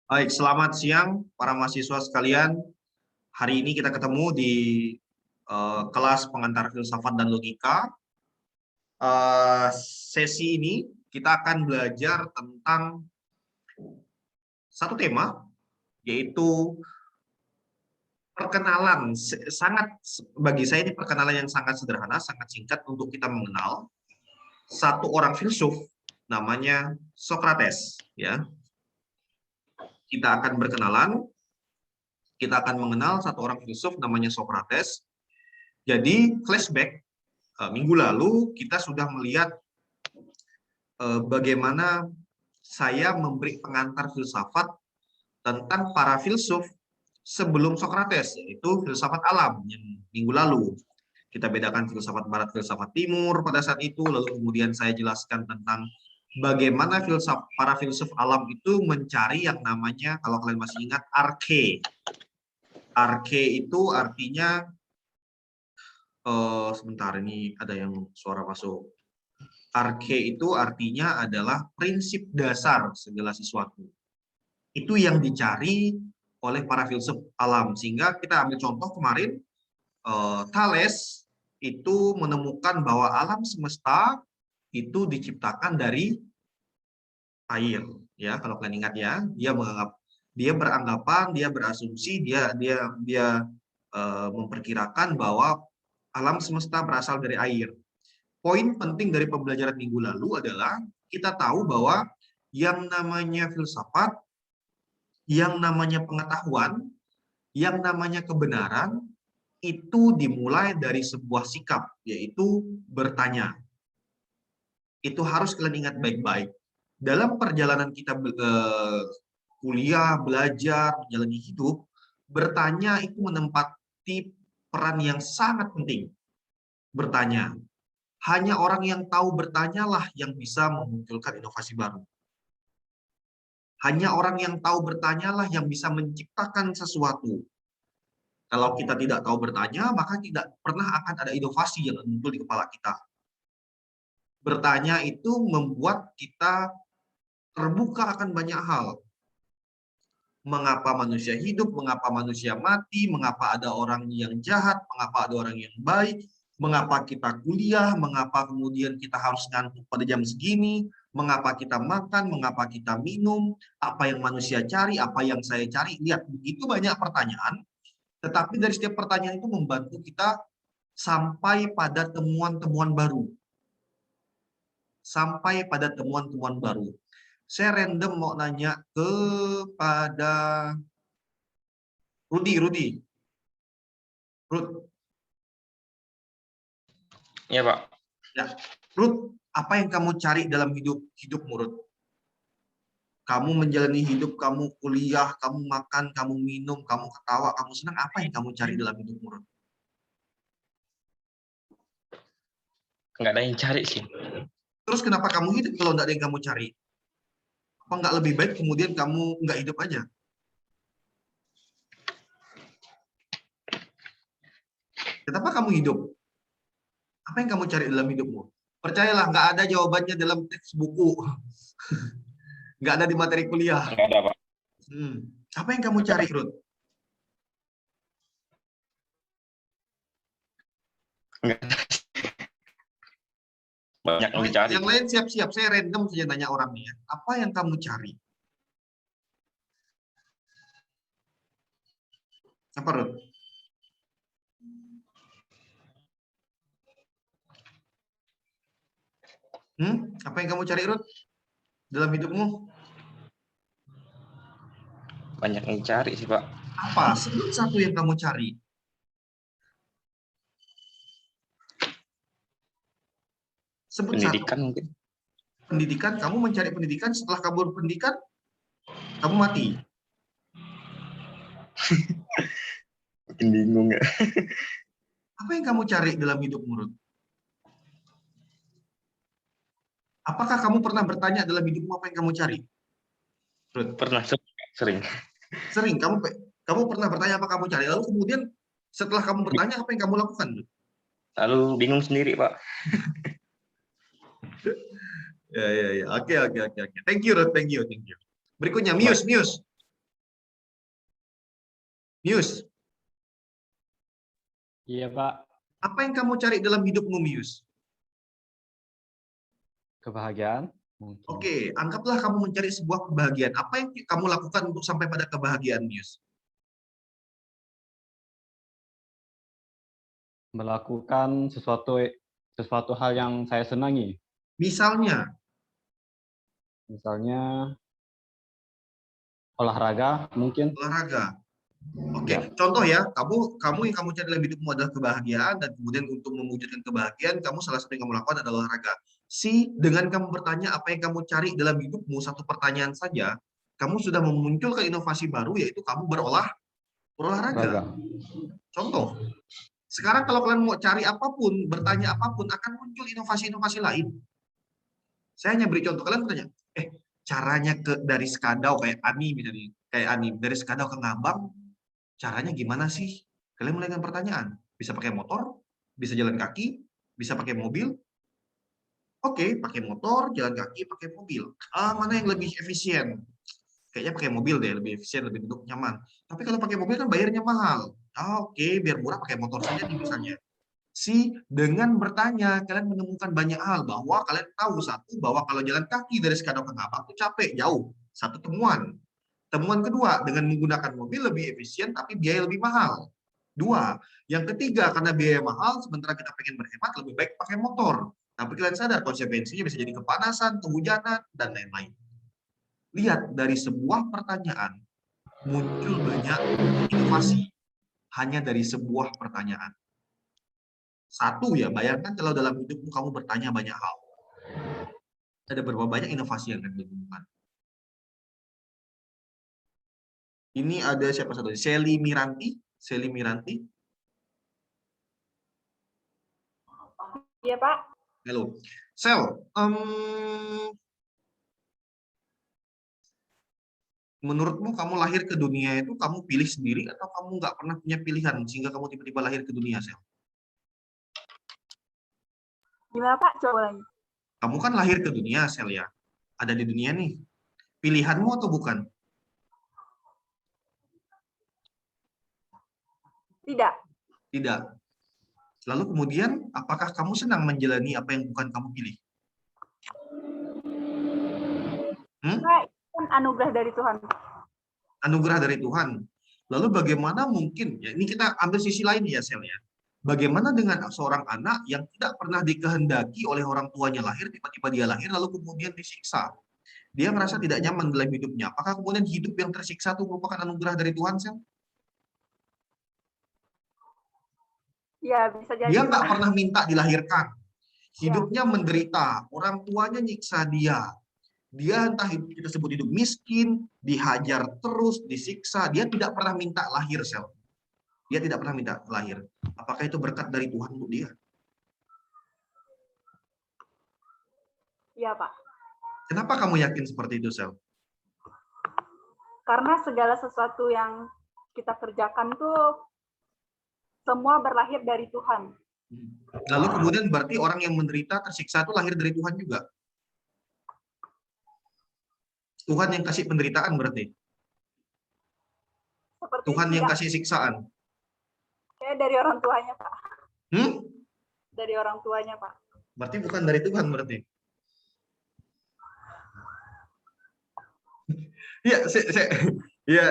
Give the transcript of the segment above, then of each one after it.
Baik, selamat siang para mahasiswa sekalian. Hari ini kita ketemu di kelas pengantar filsafat dan logika. Sesi ini kita akan belajar tentang satu tema, yaitu perkenalan. Bagi saya ini perkenalan yang sangat sederhana, sangat singkat untuk kita mengenal satu orang filsuf namanya Socrates. Ya, kita akan berkenalan. Kita akan mengenal satu orang filsuf namanya Socrates. Jadi flashback, minggu lalu kita sudah melihat bagaimana saya memberi pengantar filsafat tentang para filsuf sebelum Socrates, yaitu filsafat alam yang minggu lalu. Kita bedakan filsafat barat, filsafat timur pada saat itu, lalu kemudian saya jelaskan tentang bagaimana para filsuf alam itu mencari yang namanya, kalau kalian masih ingat, arche. Arche itu artinya, sebentar ini ada yang suara masuk. Arche itu artinya adalah prinsip dasar segala sesuatu. Itu yang dicari oleh para filsuf alam. Sehingga kita ambil contoh kemarin, Thales itu menemukan bahwa alam semesta itu diciptakan dari air. Ya, kalau kalian ingat ya, dia beranggapan, dia berasumsi, dia memperkirakan bahwa alam semesta berasal dari air. Poin penting dari pembelajaran minggu lalu adalah kita tahu bahwa yang namanya filsafat, yang namanya pengetahuan, yang namanya kebenaran, itu dimulai dari sebuah sikap, yaitu bertanya. Itu harus kalian ingat baik-baik. Dalam perjalanan kita kuliah, belajar, menjalani hidup, bertanya itu menempati peran yang sangat penting. Bertanya. Hanya orang yang tahu bertanyalah yang bisa memunculkan inovasi baru. Hanya orang yang tahu bertanyalah yang bisa menciptakan sesuatu. Kalau kita tidak tahu bertanya, maka tidak pernah akan ada inovasi yang muncul di kepala kita. Bertanya itu membuat kita terbuka akan banyak hal. Mengapa manusia hidup, mengapa manusia mati, mengapa ada orang yang jahat, mengapa ada orang yang baik, mengapa kita kuliah, mengapa kemudian kita harus ngantuk pada jam segini, mengapa kita makan, mengapa kita minum, apa yang manusia cari, apa yang saya cari. Lihat, begitu banyak pertanyaan, tetapi dari setiap pertanyaan itu membantu kita sampai pada temuan-temuan baru. Sampai pada temuan-temuan baru. Saya random mau nanya kepada Rudi. Rud. Iya, Pak. Ya. Rud, apa yang kamu cari dalam hidupmu, Rud? Kamu menjalani hidup, kamu kuliah, kamu makan, kamu minum, kamu ketawa, kamu senang. Apa yang kamu cari dalam hidupmu, Rud? Nggak ada yang cari sih. Terus kenapa kamu hidup kalau nggak ada yang kamu cari? Apa nggak lebih baik kemudian kamu nggak hidup aja? Kenapa kamu hidup? Apa yang kamu cari dalam hidupmu? Percayalah, nggak ada jawabannya dalam teks buku. Nggak ada di materi kuliah. Nggak ada, Pak. Apa yang kamu cari, Ruth? Nggak. Banyak yang dicari. Yang lain siap-siap, saya random saja nanya orang nih ya. Apa yang kamu cari? Apa, Ruth? Apa yang kamu cari, Ruth? Dalam hidupmu? Banyak yang cari sih, Pak. Apa? Sebut satu yang kamu cari. Sebut pendidikan satu. Mungkin. Pendidikan, kamu mencari pendidikan, setelah kamu berpendidikan, kamu mati. Mungkin bingung ya. Apa yang kamu cari dalam hidupmu, Ruth? Apakah kamu pernah bertanya dalam hidupmu apa yang kamu cari? Ruth? Pernah, sering. Sering, kamu pernah bertanya apa kamu cari, lalu kemudian setelah kamu bertanya apa yang kamu lakukan? Lalu bingung sendiri, Pak. Ya. Oke. Thank you, Ruth. Thank you. Berikutnya, Mius. Mius, Iya, Pak. apa yang kamu cari dalam hidupmu, Mius? Kebahagiaan mungkin. Oke, anggaplah kamu mencari sebuah kebahagiaan. Apa yang kamu lakukan untuk sampai pada kebahagiaan, Mius? Melakukan sesuatu hal yang saya senangi. Misalnya, Misalnya olahraga mungkin. olahraga. Oke, Ya. contoh ya, kamu yang kamu cari dalam hidupmu adalah kebahagiaan, dan kemudian untuk mewujudkan kebahagiaan, kamu salah satu yang kamu lakukan adalah olahraga. Dengan kamu bertanya apa yang kamu cari dalam hidupmu, satu pertanyaan saja, kamu sudah memunculkan inovasi baru, yaitu kamu berolahraga. Olahraga. Contoh, sekarang kalau kalian mau cari apapun, bertanya apapun, akan muncul inovasi-inovasi lain. Saya hanya beri contoh, kalian bertanya, caranya dari Skadau, kayak Ani misalnya, dari Skadau ke Ngabang, caranya gimana sih? Kalian mulai dengan pertanyaan. Bisa pakai motor, bisa jalan kaki, bisa pakai mobil. Oke, pakai motor, jalan kaki, pakai mobil. Mana yang lebih efisien? Kayaknya pakai mobil deh, lebih efisien, lebih duduk nyaman. Tapi kalau pakai mobil kan bayarnya mahal. Oke, biar murah pakai motor saja nih misalnya. Dengan bertanya, kalian menemukan banyak hal, bahwa kalian tahu bahwa kalau jalan kaki dari Skadau ke Ngabang itu capek, jauh. Satu temuan. Temuan kedua, dengan menggunakan mobil lebih efisien tapi biaya lebih mahal. Dua, yang ketiga, karena biaya mahal, sementara kita pengen berhemat, lebih baik pakai motor. Tapi kalian sadar konsekuensinya bisa jadi kepanasan, kehujanan, dan lain-lain. Lihat, dari sebuah pertanyaan muncul banyak inovasi hanya dari sebuah pertanyaan. Satu ya, bayangkan kalau dalam hidupmu kamu bertanya banyak hal. Ada berapa banyak inovasi yang akan ditemukan. Ini ada siapa satu? Sally Miranti. Iya, Pak. Halo. Sel, menurutmu kamu lahir ke dunia itu kamu pilih sendiri atau kamu nggak pernah punya pilihan sehingga kamu tiba-tiba lahir ke dunia, Sel? Gimana, Pak? Coba lagi. Kamu kan lahir ke dunia, Sel ya. Ada di dunia nih. Pilihanmu atau bukan? Tidak. Tidak. Lalu kemudian, apakah kamu senang menjalani apa yang bukan kamu pilih? Nah, itu kan anugerah dari Tuhan. Anugerah dari Tuhan. Lalu bagaimana mungkin, ya ini kita ambil sisi lain ya, Sel ya. Bagaimana dengan seorang anak yang tidak pernah dikehendaki oleh orang tuanya lahir, tiba-tiba dia lahir lalu kemudian disiksa? Dia merasa tidak nyaman dalam hidupnya. Apakah kemudian hidup yang tersiksa itu merupakan anugerah dari Tuhan, Sel? Ya, bisa jadi. Dia nggak pernah minta dilahirkan. Ya. Hidupnya menderita. Orang tuanya nyiksa dia. Dia entah kita sebut hidup miskin, dihajar terus, disiksa. Dia tidak pernah minta lahir, Sel. Dia tidak pernah minta lahir. Apakah itu berkat dari Tuhan untuk dia? Iya, Pak. Kenapa kamu yakin seperti itu, Sel? Karena segala sesuatu yang kita kerjakan tuh semua berlahir dari Tuhan. Lalu kemudian berarti orang yang menderita, tersiksa itu lahir dari Tuhan juga? Tuhan yang kasih penderitaan berarti? Seperti Tuhan yang tidak. kasih siksaan? Kayak dari orang tuanya, Pak. Hmm? Dari orang tuanya, Pak. Berarti bukan dari Tuhan berarti?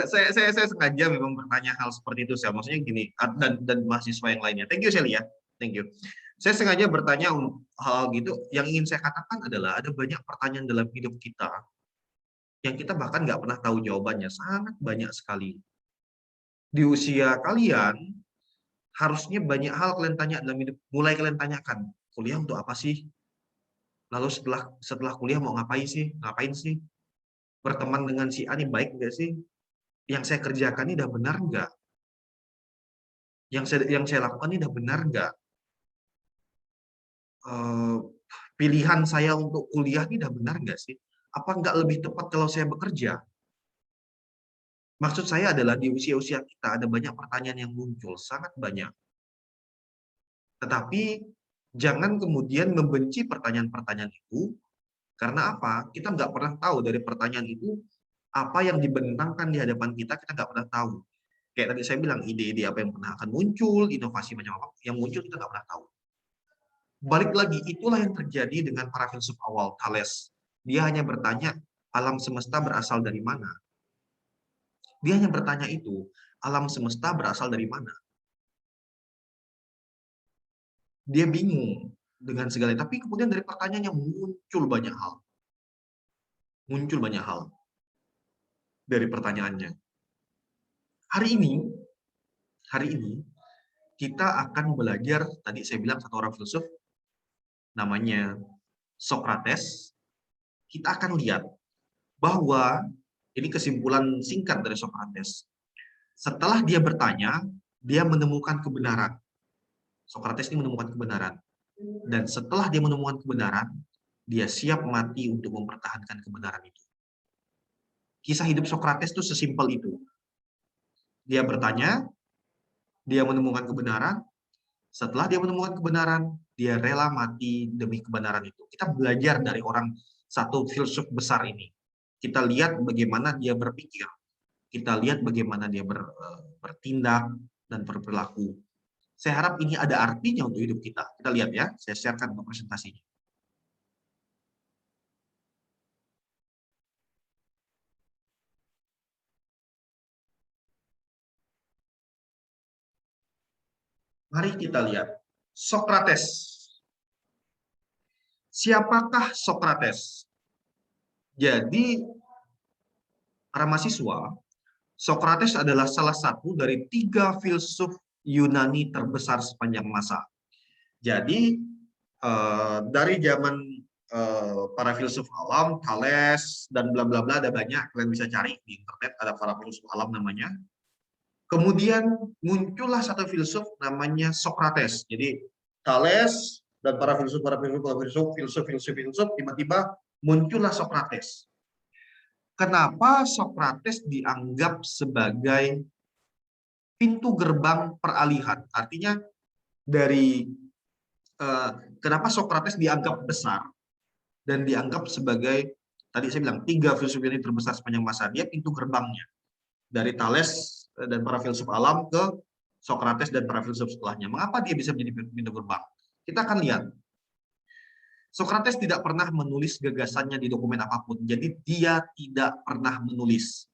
saya sengaja memang bertanya hal seperti itu, Sel. Maksudnya gini, dan mahasiswa yang lainnya. Thank you, Sel ya. Thank you. Saya sengaja bertanya hal gitu. Yang ingin saya katakan adalah ada banyak pertanyaan dalam hidup kita yang kita bahkan nggak pernah tahu jawabannya. Sangat banyak sekali. Di usia kalian, harusnya banyak hal kalian tanya dalam hidup. Mulai kalian tanyakan, kuliah untuk apa sih? Lalu setelah kuliah mau ngapain sih? Ngapain sih? Berteman dengan si A ini baik nggak sih? Yang saya kerjakan ini udah benar nggak? Yang saya lakukan ini udah benar nggak? Pilihan saya untuk kuliah ini udah benar nggak sih? Apa nggak lebih tepat kalau saya bekerja? Maksud saya adalah di usia-usia kita ada banyak pertanyaan yang muncul, sangat banyak. Tetapi jangan kemudian membenci pertanyaan-pertanyaan itu, karena apa? Kita nggak pernah tahu dari pertanyaan itu, apa yang dibentangkan di hadapan kita, kita nggak pernah tahu. Kayak tadi saya bilang, ide-ide apa yang pernah akan muncul, inovasi macam apa yang muncul kita nggak pernah tahu. Balik lagi, itulah yang terjadi dengan para filsuf awal, Thales. Dia hanya bertanya, alam semesta berasal dari mana? Dia hanya bertanya itu, alam semesta berasal dari mana? Dia bingung dengan segala, tapi kemudian dari pertanyaannya muncul banyak hal. Muncul banyak hal dari pertanyaannya. Hari ini kita akan belajar, tadi saya bilang satu orang filsuf, namanya Socrates. Kita akan lihat bahwa, ini kesimpulan singkat dari Socrates, setelah dia bertanya, dia menemukan kebenaran. Socrates ini menemukan kebenaran. Dan setelah dia menemukan kebenaran, dia siap mati untuk mempertahankan kebenaran itu. Kisah hidup Socrates itu sesimpel itu. Dia bertanya, dia menemukan kebenaran, setelah dia menemukan kebenaran, dia rela mati demi kebenaran itu. Kita belajar dari satu filsuf besar ini. Kita lihat bagaimana dia berpikir, kita lihat bagaimana dia bertindak dan berperilaku. Saya harap ini ada artinya untuk hidup kita. Kita lihat ya, saya sharekan untuk presentasinya. Mari kita lihat. Socrates. Siapakah Socrates? Jadi, para mahasiswa, Socrates adalah salah satu dari 3 filsuf Yunani terbesar sepanjang masa. Jadi, dari zaman para filsuf alam, Thales, dan bla bla bla, ada banyak, kalian bisa cari di internet, ada para filsuf alam namanya. Kemudian muncullah satu filsuf namanya Socrates. Jadi Thales dan para filsuf tiba-tiba muncullah Socrates. Kenapa Socrates dianggap sebagai pintu gerbang peralihan? Artinya kenapa Socrates dianggap besar dan dianggap sebagai, tadi saya bilang, 3 filsuf ini terbesar sepanjang masa. Dia pintu gerbangnya dari Thales dan para filsuf alam ke Socrates dan para filsuf setelahnya. Mengapa dia bisa menjadi pintu gerbang? Kita akan lihat. Socrates tidak pernah menulis gagasannya di dokumen apapun. Jadi dia tidak pernah menulis.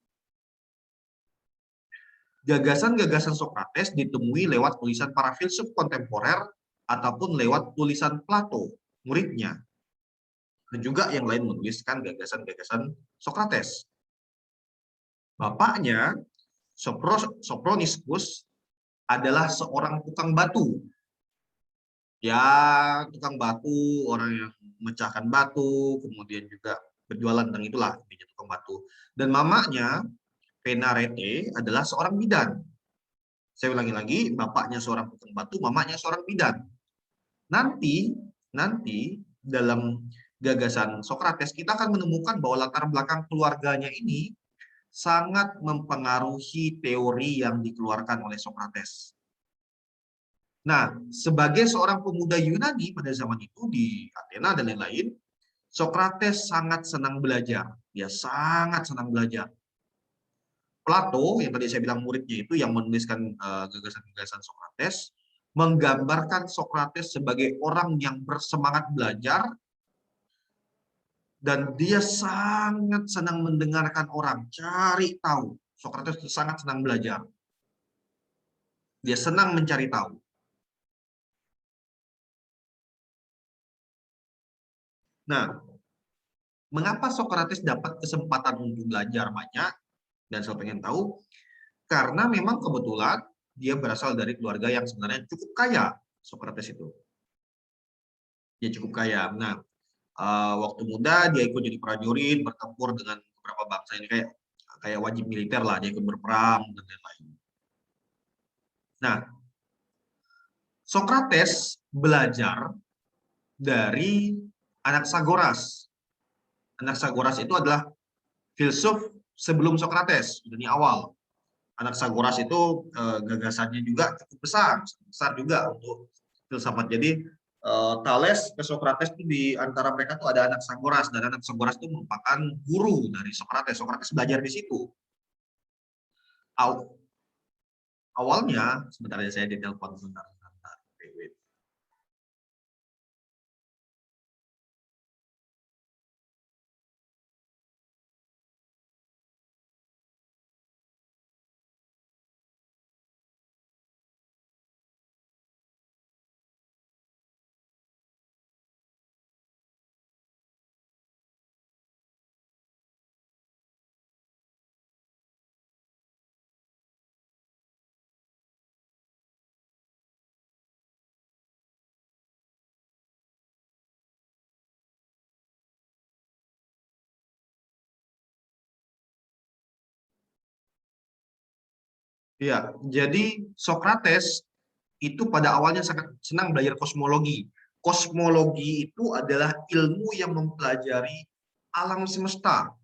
Gagasan-gagasan Socrates ditemui lewat tulisan para filsuf kontemporer ataupun lewat tulisan Plato, muridnya. Dan juga yang lain menuliskan gagasan-gagasan Socrates. Bapaknya, Sophroniscus, adalah seorang tukang batu. Ya, tukang batu, orang yang memecahkan batu, kemudian juga berjualan tentang itulah, tukang batu. Dan mamanya, Penarete, adalah seorang bidan. Saya ulangi lagi, bapaknya seorang tukang batu, mamanya seorang bidan. Nanti dalam gagasan Socrates, kita akan menemukan bahwa latar belakang keluarganya ini sangat mempengaruhi teori yang dikeluarkan oleh Socrates. Nah, sebagai seorang pemuda Yunani pada zaman itu di Athena dan lain-lain, Socrates sangat senang belajar. Dia sangat senang belajar. Plato, yang tadi saya bilang muridnya itu, yang menuliskan gagasan-gagasan Socrates, menggambarkan Socrates sebagai orang yang bersemangat belajar, dan dia sangat senang mendengarkan orang, cari tahu. Socrates sangat senang belajar. Dia senang mencari tahu. Nah, mengapa Socrates dapat kesempatan untuk belajar banyak? Dan saya pengen tahu, karena memang kebetulan dia berasal dari keluarga yang sebenarnya cukup kaya, Socrates itu. Dia cukup kaya. Nah, waktu muda dia ikut jadi prajurit, bertempur dengan beberapa bangsa ini, kayak wajib militer lah, dia ikut berperang dan lain-lain. Nah, Socrates belajar dari Anaxagoras. Anaxagoras itu adalah filsuf sebelum Socrates, dunia awal. Anaxagoras itu gagasannya juga cukup besar juga untuk filsafat. Jadi Thales ke Socrates itu, di antara mereka tuh ada Anaxagoras, dan Anaxagoras itu merupakan guru dari Socrates. Socrates belajar di situ. awalnya, sebentar ya saya ditelepon sebentar. Wait, wait. Ya, jadi Socrates itu pada awalnya sangat senang belajar kosmologi. Kosmologi itu adalah ilmu yang mempelajari alam semesta,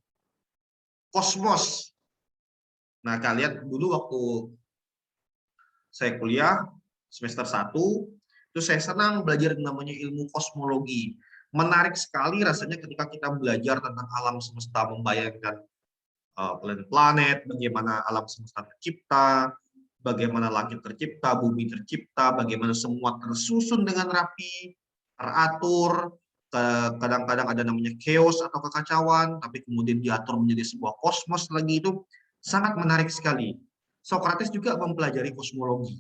kosmos. Nah, kalian dulu waktu saya kuliah semester 1, itu saya senang belajar yang namanya ilmu kosmologi. Menarik sekali rasanya ketika kita belajar tentang alam semesta, membayangkan planet-planet, bagaimana alam semesta tercipta, bagaimana langit tercipta, bumi tercipta, bagaimana semua tersusun dengan rapi, teratur, kadang-kadang ada namanya chaos atau kekacauan, tapi kemudian diatur menjadi sebuah kosmos lagi, itu sangat menarik sekali. Socrates juga mempelajari kosmologi.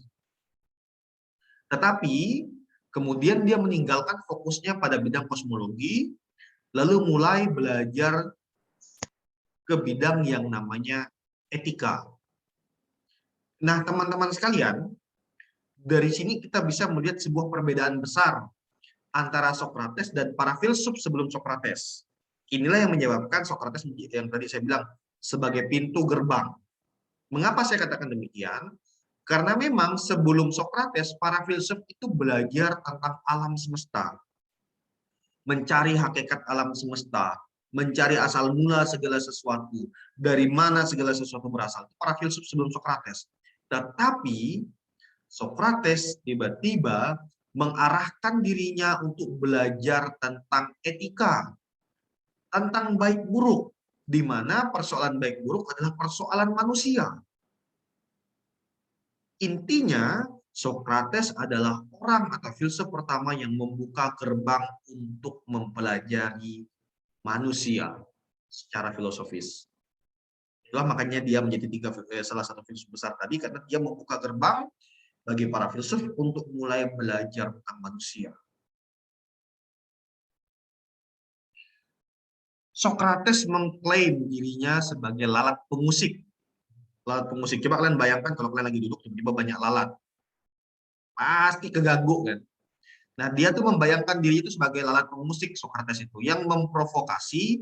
Tetapi kemudian dia meninggalkan fokusnya pada bidang kosmologi, lalu mulai belajar ke bidang yang namanya etika. Nah, teman-teman sekalian, dari sini kita bisa melihat sebuah perbedaan besar antara Socrates dan para filsuf sebelum Socrates. Inilah yang menyebabkan Socrates yang tadi saya bilang sebagai pintu gerbang. Mengapa saya katakan demikian? Karena memang sebelum Socrates, para filsuf itu belajar tentang alam semesta, mencari hakikat alam semesta, mencari asal mula segala sesuatu, dari mana segala sesuatu berasal. Para filsuf sebelum Socrates. Tetapi Socrates tiba-tiba mengarahkan dirinya untuk belajar tentang etika, tentang baik buruk, di mana persoalan baik buruk adalah persoalan manusia. Intinya, Socrates adalah orang atau filsuf pertama yang membuka gerbang untuk mempelajari manusia secara filosofis. Itulah makanya dia menjadi salah satu filsuf besar tadi, karena dia membuka gerbang bagi para filsuf untuk mulai belajar tentang manusia. Socrates mengklaim dirinya sebagai lalat pengusik. Lalat pengusik, coba kalian bayangkan kalau kalian lagi duduk, tiba-tiba banyak lalat. Pasti keganggu kan? Nah, dia tuh membayangkan diri itu sebagai lalat pengusik, Socrates itu, yang memprovokasi,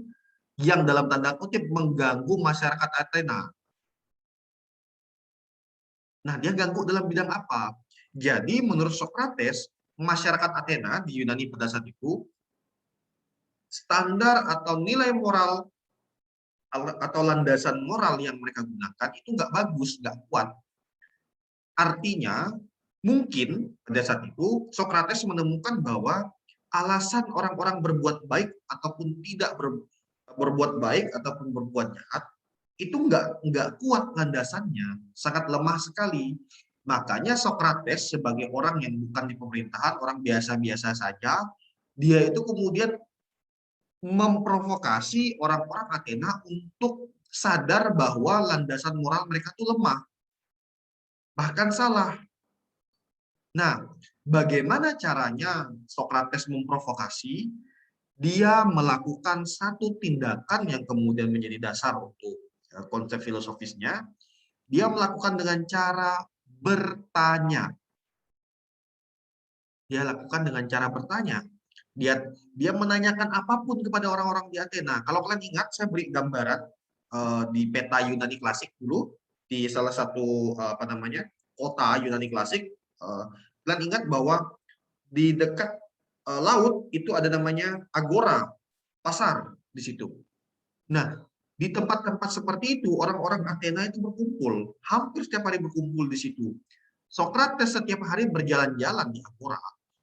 yang dalam tanda kutip mengganggu masyarakat Athena. Nah, dia ganggu dalam bidang apa? Jadi, menurut Socrates, masyarakat Athena di Yunani pada saat itu, standar atau nilai moral atau landasan moral yang mereka gunakan itu nggak bagus, nggak kuat. Artinya, mungkin pada saat itu Socrates menemukan bahwa alasan orang-orang berbuat baik ataupun tidak berbuat baik ataupun berbuat jahat itu nggak kuat landasannya, sangat lemah sekali. Makanya Socrates sebagai orang yang bukan di pemerintahan, orang biasa-biasa saja, dia itu kemudian memprovokasi orang-orang Athena untuk sadar bahwa landasan moral mereka itu lemah, bahkan salah. Nah, bagaimana caranya Socrates memprovokasi? Dia melakukan satu tindakan yang kemudian menjadi dasar untuk konsep filosofisnya. Dia melakukan dengan cara bertanya. Dia lakukan dengan cara bertanya. Dia menanyakan apapun kepada orang-orang di Athena. Kalau kalian ingat, saya beri gambaran di peta Yunani klasik dulu, di salah satu kota Yunani klasik. Kalian ingat bahwa di dekat laut itu ada namanya agora, pasar di situ. Nah, di tempat-tempat seperti itu orang-orang Athena itu berkumpul, hampir setiap hari berkumpul di situ. Socrates setiap hari berjalan-jalan di agora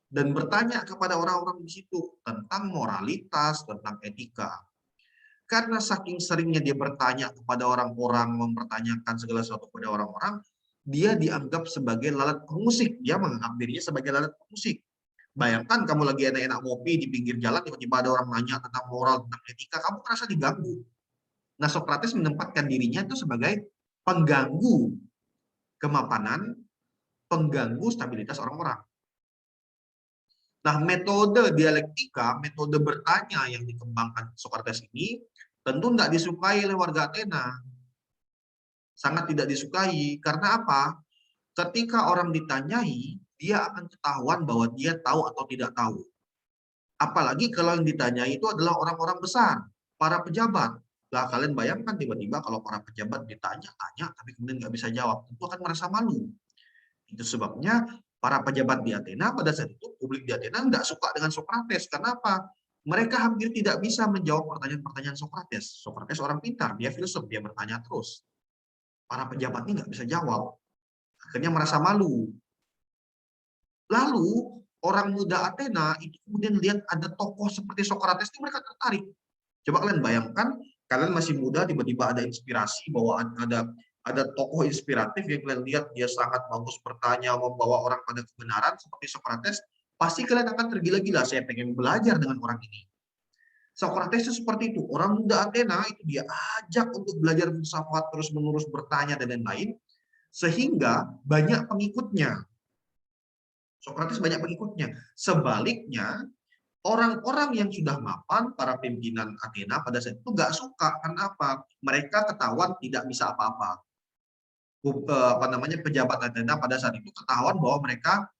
dan bertanya kepada orang-orang di situ tentang moralitas, tentang etika. Karena saking seringnya dia bertanya kepada orang-orang, mempertanyakan segala sesuatu kepada orang-orang, dia dianggap sebagai lalat pengusik. Dia menganggap dirinya sebagai lalat pengusik. Bayangkan kamu lagi enak-enak ngopi di pinggir jalan, tiba-tiba ada orang nanya tentang moral, tentang etika, kamu merasa diganggu. Nah, Socrates menempatkan dirinya itu sebagai pengganggu kemapanan, pengganggu stabilitas orang-orang. Nah, metode dialektika, metode bertanya yang dikembangkan Socrates ini tentu tidak disukai oleh warga Athena. Sangat tidak disukai. Karena apa? Ketika orang ditanyai, dia akan ketahuan bahwa dia tahu atau tidak tahu. Apalagi kalau yang ditanyai itu adalah orang-orang besar, para pejabat. Lah, kalian bayangkan tiba-tiba kalau para pejabat ditanya-tanya, tapi kemudian nggak bisa jawab, tentu akan merasa malu. Itu sebabnya para pejabat di Athena pada saat itu, publik di Athena nggak suka dengan Socrates. Kenapa? Mereka hampir tidak bisa menjawab pertanyaan-pertanyaan Socrates. Socrates orang pintar, dia filsuf, dia bertanya terus. Para pejabat ini nggak bisa jawab. Akhirnya merasa malu. Lalu, orang muda Athena itu kemudian lihat ada tokoh seperti Socrates, itu mereka tertarik. Coba kalian bayangkan, kalian masih muda, tiba-tiba ada inspirasi bahwa ada tokoh inspiratif yang kalian lihat dia sangat bagus bertanya, membawa orang pada kebenaran seperti Socrates, pasti kalian akan tergila-gila, saya pengen belajar dengan orang ini. Socrates itu seperti itu, orang muda Athena itu dia ajak untuk belajar filsafat, terus-menerus bertanya dan lain-lain, sehingga banyak pengikutnya. Socrates banyak pengikutnya. Sebaliknya, orang-orang yang sudah mapan, para pimpinan Athena pada saat itu nggak suka. Karena apa? Mereka ketahuan tidak bisa apa-apa. Pejabat Athena pada saat itu ketahuan bahwa mereka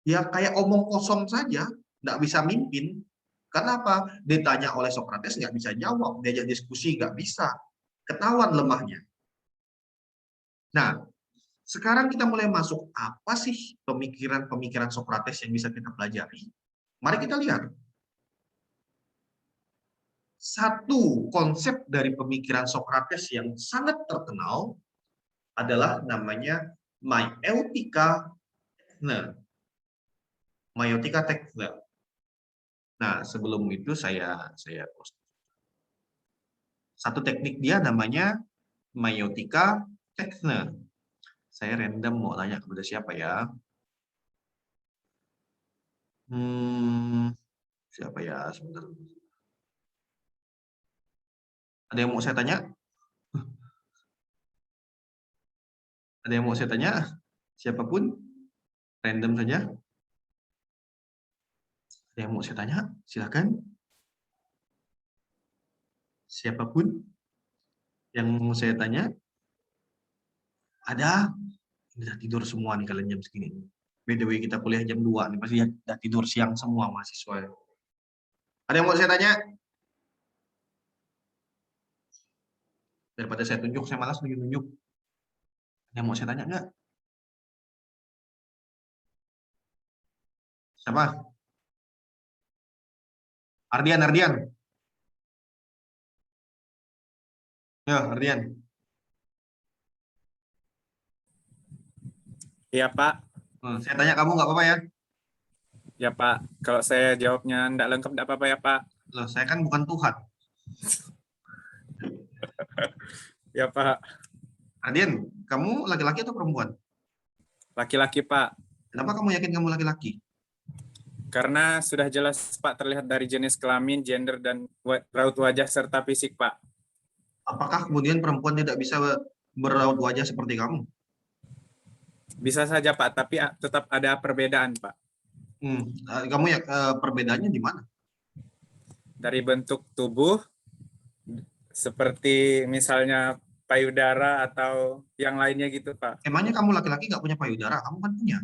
ya kayak omong kosong saja, nggak bisa mimpin. Karena apa? Ditanya oleh Socrates nggak bisa jawab, diajak diskusi nggak bisa, ketahuan lemahnya. Nah, sekarang kita mulai masuk apa sih pemikiran-pemikiran Socrates yang bisa kita pelajari? Mari kita lihat. Satu konsep dari pemikiran Socrates yang sangat terkenal adalah namanya Maiotika Techne. Maiotika Techne. Nah, sebelum itu saya post. Satu teknik dia namanya Maiotika Techne. Saya random mau tanya kepada siapa ya? Siapa ya? Sebentar. Ada yang mau saya tanya? Ada yang mau saya tanya? Siapapun? Random saja. Ada yang mau saya tanya? Silakan. Siapapun yang mau saya tanya? Ada? Udah tidur semua nih kalian jam segini. By the way, kita kuliah jam 2 nih, pasti udah tidur siang semua mahasiswa. Ada yang mau saya tanya? Daripada saya tunjuk, saya malas nunjuk-nunjuk. Ada yang mau saya tanya nggak? Siapa? Ardian. Ya, Ardian. Iya, Pak. Saya tanya kamu nggak apa-apa ya? Ya, Pak. Kalau saya jawabnya enggak lengkap, enggak apa-apa ya, Pak. Loh, saya kan bukan Tuhan. Ya, Pak. Ardian, kamu laki-laki atau perempuan? Laki-laki, Pak. Kenapa kamu yakin kamu laki-laki? Karena sudah jelas, Pak, terlihat dari jenis kelamin, gender, dan raut wajah serta fisik, Pak. Apakah kemudian perempuan tidak bisa beraut wajah seperti kamu? Bisa saja, Pak, tapi tetap ada perbedaan, Pak. Kamu ya perbedaannya di mana? Dari bentuk tubuh, seperti misalnya payudara atau yang lainnya gitu, Pak. Emangnya kamu laki-laki nggak punya payudara? Kamu kan punya.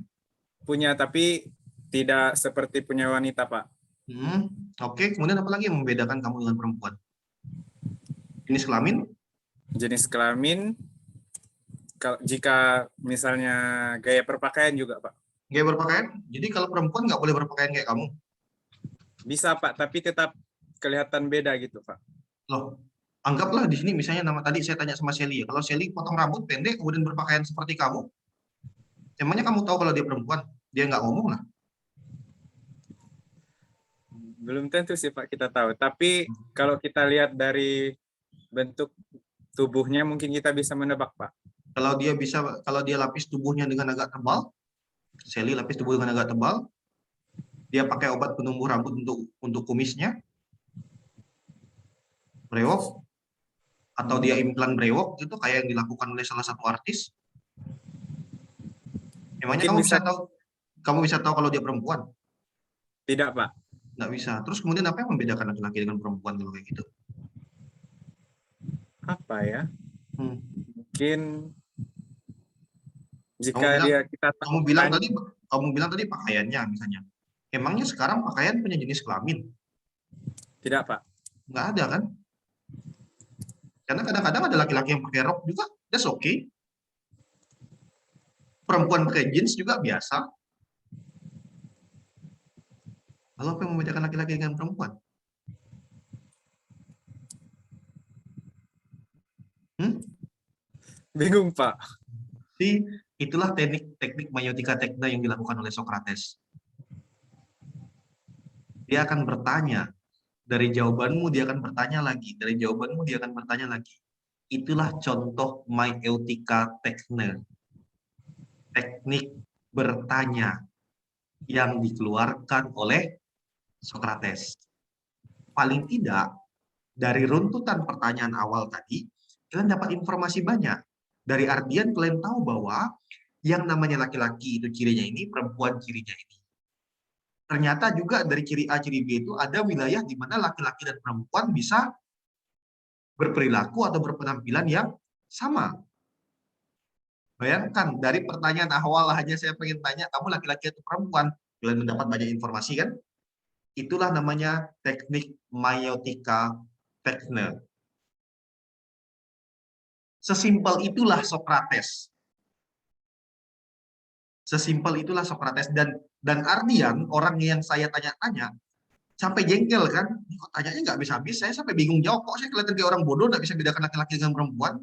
Punya, tapi tidak seperti punya wanita, Pak. Oke. Kemudian apa lagi yang membedakan kamu dengan perempuan? Jenis kelamin? Jenis kelamin, jika misalnya gaya berpakaian juga, Pak. Gaya berpakaian? Jadi kalau perempuan nggak boleh berpakaian kayak kamu? Bisa, Pak, tapi tetap kelihatan beda gitu, Pak. Loh, anggaplah di sini misalnya tadi saya tanya sama Shelly, kalau Shelly potong rambut pendek kemudian berpakaian seperti kamu, emangnya kamu tahu kalau dia perempuan? Dia nggak ngomong lah. Belum tentu sih, Pak, kita tahu. Tapi kalau kita lihat dari bentuk tubuhnya mungkin kita bisa menebak, Pak. Kalau dia lapis tubuhnya dengan agak tebal, Sally lapis tubuh dengan agak tebal, dia pakai obat penumbuh rambut untuk kumisnya, brewok, atau dia implan brewok, itu kayak yang dilakukan oleh salah satu artis. Emangnya Mungkin kamu bisa tahu kalau dia perempuan? tidak, Pak. Nggak bisa. Terus kemudian apa yang membedakan laki-laki dengan perempuan kalau kayak gitu? Apa ya? Hmm. Mungkin jika Kamu bilang tadi pakaiannya misalnya. Emangnya sekarang pakaian punya jenis kelamin? tidak, Pak. Nggak ada kan? Karena kadang-kadang ada laki-laki yang pakai rok juga, that's okay. Perempuan pakai jeans juga biasa. Lalu apa yang membedakan laki-laki dengan perempuan? Bingung, Pak. Itulah teknik maiotika tekna yang dilakukan oleh Socrates. Dia akan bertanya, dari jawabanmu dia akan bertanya lagi, dari jawabanmu dia akan bertanya lagi. Itulah contoh maiotika tekna, teknik bertanya yang dikeluarkan oleh Socrates. Paling tidak, dari runtutan pertanyaan awal tadi, kalian dapat informasi banyak. Dari Ardian kalian tahu bahwa yang namanya laki-laki itu cirinya ini, perempuan cirinya ini. Ternyata juga dari ciri A, ciri B itu ada wilayah di mana laki-laki dan perempuan bisa berperilaku atau berpenampilan yang sama. Bayangkan, dari pertanyaan awal hanya saya pengen tanya, kamu laki-laki atau perempuan? Kalian mendapat banyak informasi kan? Itulah namanya teknik maiotika tekna. Sesimpel itulah Socrates. Sesimpel itulah Socrates. Dan Ardian, orang yang saya tanya-tanya, sampai jengkel kan, kok tanyanya nggak bisa habis, saya sampai bingung jawab, kok saya kelihatan kayak orang bodoh, nggak bisa bedakan laki-laki dengan perempuan.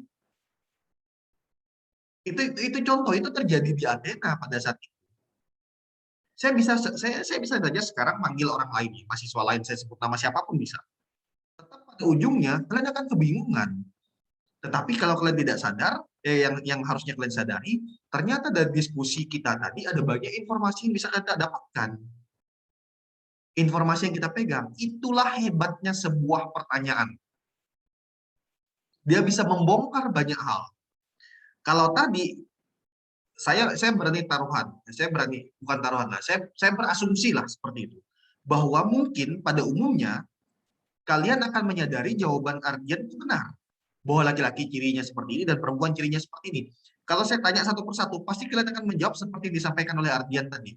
Itu contoh, itu terjadi di Athena pada saat itu. Saya bisa saja sekarang manggil orang lain, mahasiswa lain, saya sebut nama siapapun bisa. Tetap pada ujungnya, kalian akan kebingungan. Tetapi kalau kalian tidak sadar, yang harusnya kalian sadari, ternyata dari diskusi kita tadi ada banyak informasi yang bisa kita dapatkan. Informasi yang kita pegang, itulah hebatnya sebuah pertanyaan. Dia bisa membongkar banyak hal. Kalau tadi, saya berani taruhan, bukan taruhan lah, saya berasumsi lah seperti itu. Bahwa mungkin pada umumnya, kalian akan menyadari jawaban Ardian itu benar. Bahwa laki-laki cirinya seperti ini dan perempuan cirinya seperti ini. Kalau saya tanya satu persatu, pasti kalian akan menjawab seperti disampaikan oleh Ardian tadi.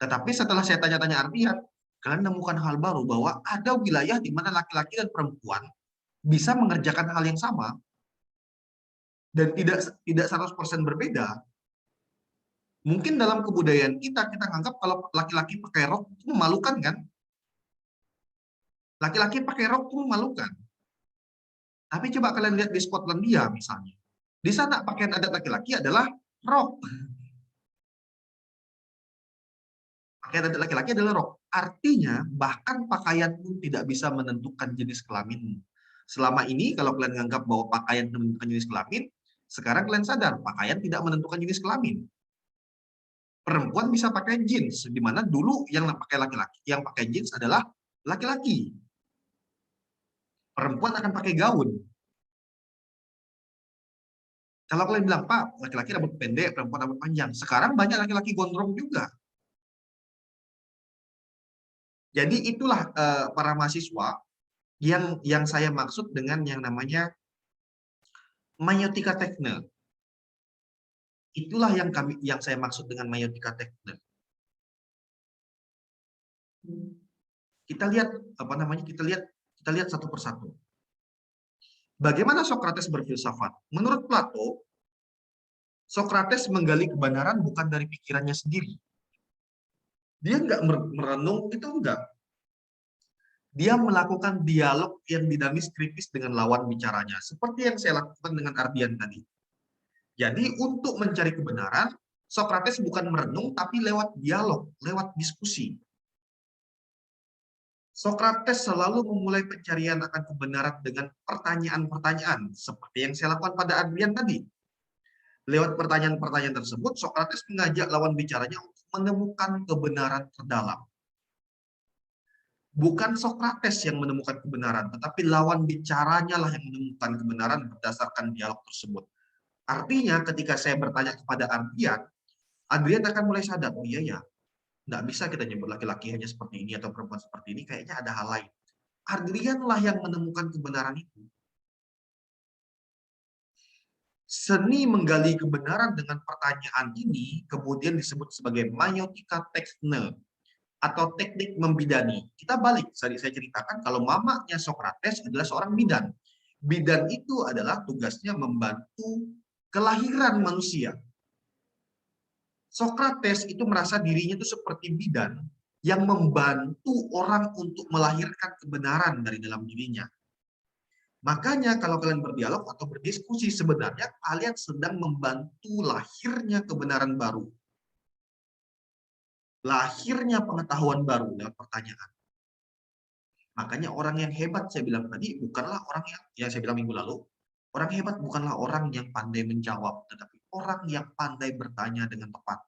Tetapi setelah saya tanya-tanya Ardian, kalian menemukan hal baru bahwa ada wilayah di mana laki-laki dan perempuan bisa mengerjakan hal yang sama dan tidak 100% berbeda. Mungkin dalam kebudayaan kita anggap kalau laki-laki pakai rok itu memalukan kan? Laki-laki pakai rok itu memalukan. Tapi coba kalian lihat di Skotlandia misalnya. Di sana pakaian adat laki-laki adalah rok. Pakaian adat laki-laki adalah rok. Artinya bahkan pakaian pun tidak bisa menentukan jenis kelaminmu. Selama ini kalau kalian menganggap bahwa pakaian menentukan jenis kelamin, sekarang kalian sadar pakaian tidak menentukan jenis kelamin. Perempuan bisa pakai jeans, di mana dulu yang pakai jeans adalah laki-laki. Perempuan akan pakai gaun. Kalau kalian bilang, Pak, laki-laki rambut pendek, perempuan rambut panjang. Sekarang banyak laki-laki gondrong juga. Jadi itulah para mahasiswa yang saya maksud dengan yang namanya maiotika tekna. Itulah yang saya maksud dengan maiotika tekna. Kita lihat kita lihat satu persatu. Bagaimana Socrates berfilsafat? Menurut Plato, Socrates menggali kebenaran bukan dari pikirannya sendiri. Dia nggak merenung, itu enggak. Dia melakukan dialog yang dinamis kritis dengan lawan bicaranya. Seperti yang saya lakukan dengan Ardian tadi. Jadi untuk mencari kebenaran, Socrates bukan merenung, tapi lewat dialog, lewat diskusi. Socrates selalu memulai pencarian akan kebenaran dengan pertanyaan-pertanyaan, seperti yang saya lakukan pada Ardian tadi. Lewat pertanyaan-pertanyaan tersebut, Sokrates mengajak lawan bicaranya untuk menemukan kebenaran terdalam. Bukan Sokrates yang menemukan kebenaran, tetapi lawan bicaranya lah yang menemukan kebenaran berdasarkan dialog tersebut. Artinya ketika saya bertanya kepada Adrian akan mulai sadar, oh iya ya, nggak bisa kita nyebut laki-laki hanya seperti ini atau perempuan seperti ini, kayaknya ada hal lain. Adrian lah yang menemukan kebenaran itu. Seni menggali kebenaran dengan pertanyaan ini kemudian disebut sebagai maiotika texne, atau teknik membidani. Kita balik, tadi saya ceritakan kalau mamanya Sokrates adalah seorang bidan. Bidan itu adalah tugasnya membantu kelahiran manusia. Sokrates itu merasa dirinya itu seperti bidan yang membantu orang untuk melahirkan kebenaran dari dalam dirinya. Makanya kalau kalian berdialog atau berdiskusi, sebenarnya kalian sedang membantu lahirnya kebenaran baru. Lahirnya pengetahuan baru lewat pertanyaan. Makanya orang yang hebat, saya bilang tadi, bukanlah orang yang saya bilang minggu lalu, orang hebat bukanlah orang yang pandai menjawab, tetapi orang yang pandai bertanya dengan tepat.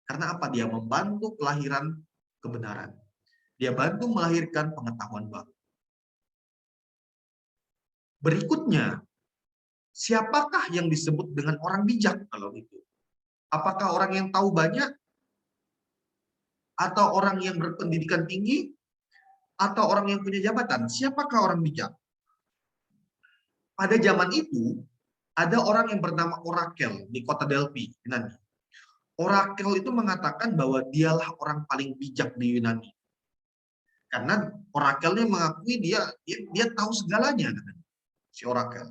Karena apa? Dia membantu kelahiran kebenaran. Dia bantu melahirkan pengetahuan baru. Berikutnya, siapakah yang disebut dengan orang bijak kalau itu? Apakah orang yang tahu banyak? Atau orang yang berpendidikan tinggi? Atau orang yang punya jabatan? Siapakah orang bijak? Pada zaman itu, ada orang yang bernama Orakel di kota Delphi, Yunani. Orakel itu mengatakan bahwa dialah orang paling bijak di Yunani. Karena Orakelnya mengakui dia tahu segalanya, si Orakel.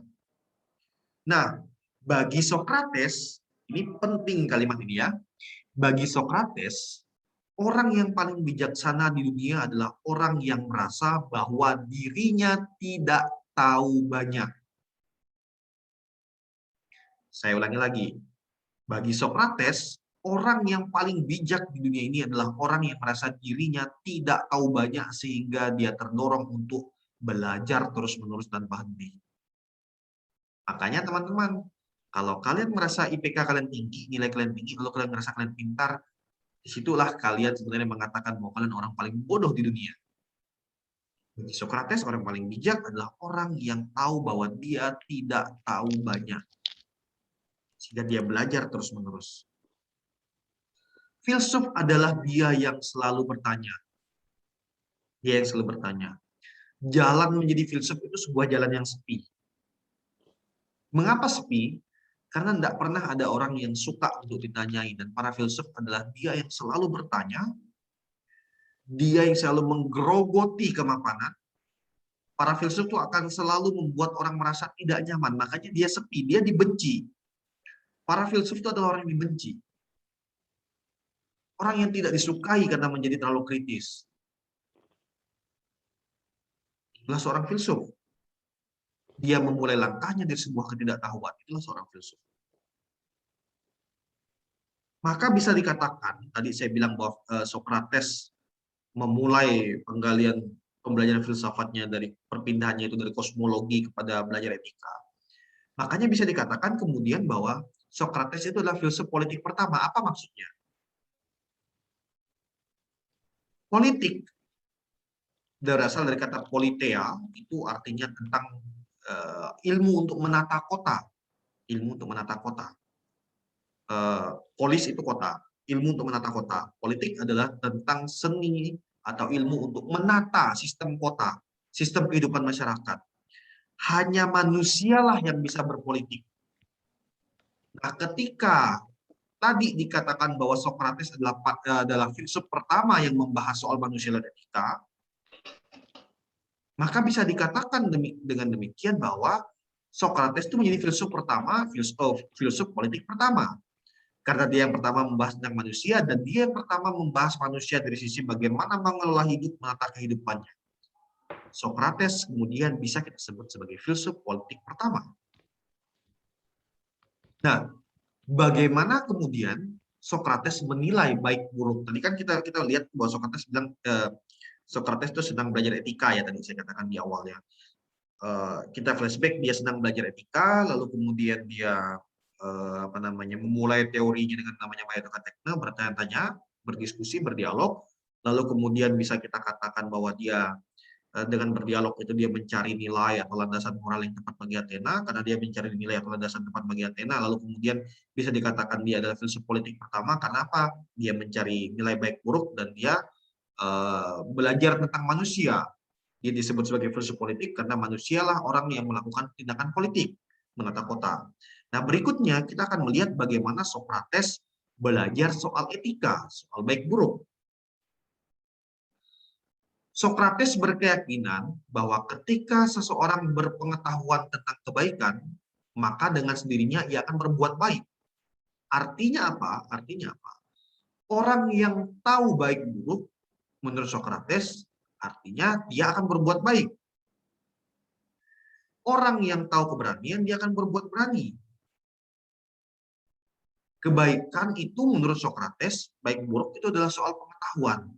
Nah, bagi Sokrates, ini penting kalimat ini ya, bagi Sokrates, orang yang paling bijaksana di dunia adalah orang yang merasa bahwa dirinya tidak tahu banyak. Saya ulangi lagi. Bagi Sokrates, orang yang paling bijak di dunia ini adalah orang yang merasa dirinya tidak tahu banyak sehingga dia terdorong untuk belajar terus-menerus tanpa henti. Makanya teman-teman, kalau kalian merasa IPK kalian tinggi, nilai kalian tinggi, kalau kalian merasa kalian pintar, disitulah kalian sebenarnya mengatakan bahwa kalian orang paling bodoh di dunia. Bagi Sokrates, orang paling bijak adalah orang yang tahu bahwa dia tidak tahu banyak. Sehingga dia belajar terus-menerus. Filsuf adalah dia yang selalu bertanya. Dia yang selalu bertanya. Jalan menjadi filsuf itu sebuah jalan yang sepi. Mengapa sepi? Karena tidak pernah ada orang yang suka untuk ditanyai. Dan para filsuf adalah dia yang selalu bertanya, dia yang selalu menggerogoti kemapanan. Para filsuf itu akan selalu membuat orang merasa tidak nyaman. Makanya dia sepi, dia dibenci. Para filsuf itu adalah orang yang dibenci. Orang yang tidak disukai karena menjadi terlalu kritis. Itulah seorang filsuf. Dia memulai langkahnya dari sebuah ketidaktahuan. Itulah seorang filsuf. Maka bisa dikatakan, tadi saya bilang bahwa Sokrates memulai pembelajaran filsafatnya dari perpindahannya itu dari kosmologi kepada belajar etika. Makanya bisa dikatakan kemudian bahwa Sokrates itu adalah filsuf politik pertama. Apa maksudnya? Politik berasal dari kata politea, itu artinya tentang ilmu untuk menata kota. Ilmu untuk menata kota. Polis itu kota. Ilmu untuk menata kota. Politik adalah tentang seni atau ilmu untuk menata sistem kota, sistem kehidupan masyarakat. Hanya manusialah yang bisa berpolitik. Nah, ketika tadi dikatakan bahwa Sokrates adalah filsuf pertama yang membahas soal manusia dan etika, maka bisa dikatakan dengan demikian bahwa Sokrates itu menjadi filsuf pertama, filsuf politik pertama. Karena dia yang pertama membahas tentang manusia, dan dia yang pertama membahas manusia dari sisi bagaimana mengelola hidup, menata kehidupannya. Sokrates kemudian bisa kita sebut sebagai filsuf politik pertama. Nah, bagaimana kemudian Sokrates menilai baik buruk? Tadi kan kita lihat bahwa Sokrates bilang Sokrates itu sedang belajar etika ya, tadi saya katakan di awalnya. Kita flashback, dia sedang belajar etika, lalu kemudian dia memulai teorinya dengan namanya Meidoka-Tekne, bertanya-tanya, berdiskusi, berdialog, lalu kemudian bisa kita katakan bahwa dia dengan berdialog itu dia mencari nilai atau landasan moral yang tepat bagi Athena, karena dia mencari nilai atau landasan tepat bagi Athena, lalu kemudian bisa dikatakan dia adalah filsuf politik pertama, karena apa? Dia mencari nilai baik buruk dan dia belajar tentang manusia. Dia disebut sebagai filsuf politik karena manusialah orang yang melakukan tindakan politik, menata kota. Nah, berikutnya kita akan melihat bagaimana Sokrates belajar soal etika, soal baik buruk. Sokrates berkeyakinan bahwa ketika seseorang berpengetahuan tentang kebaikan, maka dengan sendirinya ia akan berbuat baik. Artinya apa? Artinya apa? Orang yang tahu baik buruk, menurut Sokrates, artinya dia akan berbuat baik. Orang yang tahu keberanian, dia akan berbuat berani. Kebaikan itu menurut Sokrates, baik buruk itu adalah soal pengetahuan.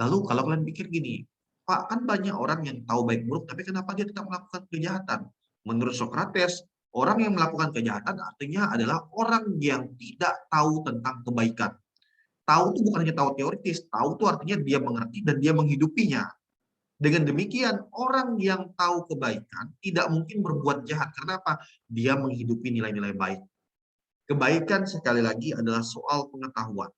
Lalu kalau kalian pikir gini, Pak, kan banyak orang yang tahu baik buruk, tapi kenapa dia tetap melakukan kejahatan? Menurut Sokrates, orang yang melakukan kejahatan artinya adalah orang yang tidak tahu tentang kebaikan. Tahu itu bukan hanya tahu teoritis, tahu itu artinya dia mengerti dan dia menghidupinya. Dengan demikian, orang yang tahu kebaikan tidak mungkin berbuat jahat. Karena apa? Dia menghidupi nilai-nilai baik. Kebaikan sekali lagi adalah soal pengetahuan.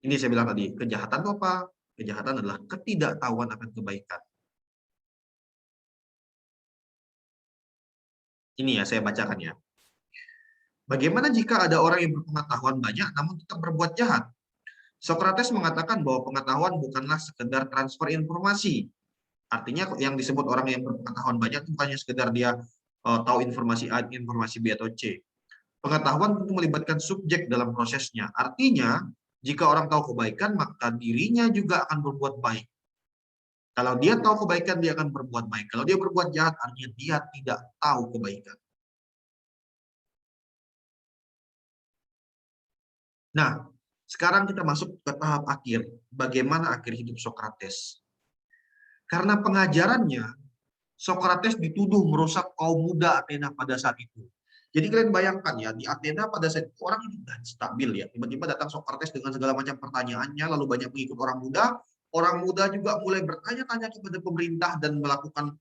Ini saya bilang tadi, kejahatan itu apa? Kejahatan adalah ketidaktahuan akan kebaikan. Ini ya, saya bacakan ya. Bagaimana jika ada orang yang berpengetahuan banyak namun tetap berbuat jahat? Sokrates mengatakan bahwa pengetahuan bukanlah sekedar transfer informasi. Artinya yang disebut orang yang berpengetahuan banyak itu bukannya sekedar dia tahu informasi A, informasi B atau C. Pengetahuan tentu melibatkan subjek dalam prosesnya. Artinya, jika orang tahu kebaikan, maka dirinya juga akan berbuat baik. Kalau dia tahu kebaikan, dia akan berbuat baik. Kalau dia berbuat jahat, artinya dia tidak tahu kebaikan. Nah, sekarang kita masuk ke tahap akhir. Bagaimana akhir hidup Sokrates? Karena pengajarannya, Sokrates dituduh merusak kaum muda Athena pada saat itu. Jadi kalian bayangkan ya, di Athena pada saat itu orang hidup stabil ya. Tiba-tiba datang Sokrates dengan segala macam pertanyaannya, lalu banyak mengikut orang muda. Orang muda juga mulai bertanya-tanya kepada pemerintah dan melakukan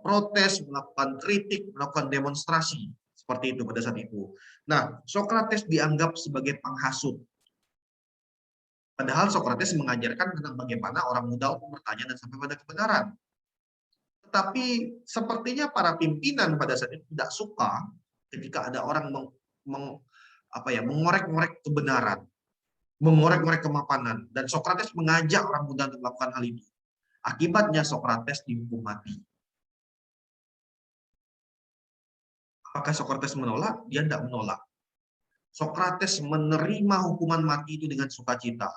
protes, melakukan kritik, melakukan demonstrasi. Seperti itu pada saat itu. Nah, Sokrates dianggap sebagai penghasut. Padahal Sokrates mengajarkan tentang bagaimana orang muda untuk bertanya dan sampai pada kebenaran. Tetapi sepertinya para pimpinan pada saat itu tidak suka ketika ada orang mengorek-ngorek kebenaran, mengorek-ngorek kemapanan, dan Sokrates mengajak orang muda untuk melakukan hal itu. Akibatnya Sokrates dihukum mati. Apakah Sokrates menolak? Dia tidak menolak. Sokrates menerima hukuman mati itu dengan sukacita.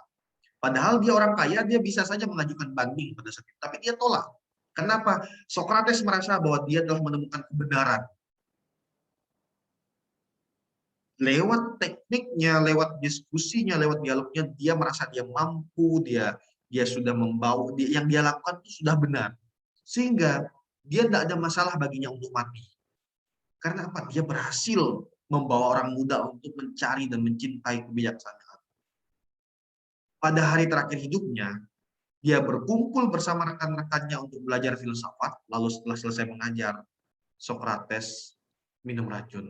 Padahal dia orang kaya, dia bisa saja mengajukan banding pada saat itu, tapi dia tolak. Kenapa? Sokrates merasa bahwa dia telah menemukan kebenaran. Lewat tekniknya, lewat diskusinya, lewat dialognya, dia merasa dia mampu, dia sudah membawa, yang dia lakukan itu sudah benar. Sehingga dia tidak ada masalah baginya untuk mati. Karena apa? Dia berhasil membawa orang muda untuk mencari dan mencintai kebijaksanaan. Pada hari terakhir hidupnya, dia berkumpul bersama rekan-rekannya untuk belajar filsafat, lalu setelah selesai mengajar, Sokrates minum racun.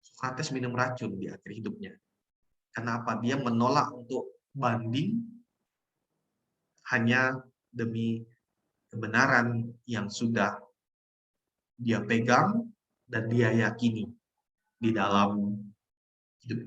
Sokrates minum racun di akhir hidupnya. Kenapa? Dia menolak untuk banding hanya demi kebenaran yang sudah dia pegang dan dia yakini di dalam hidup.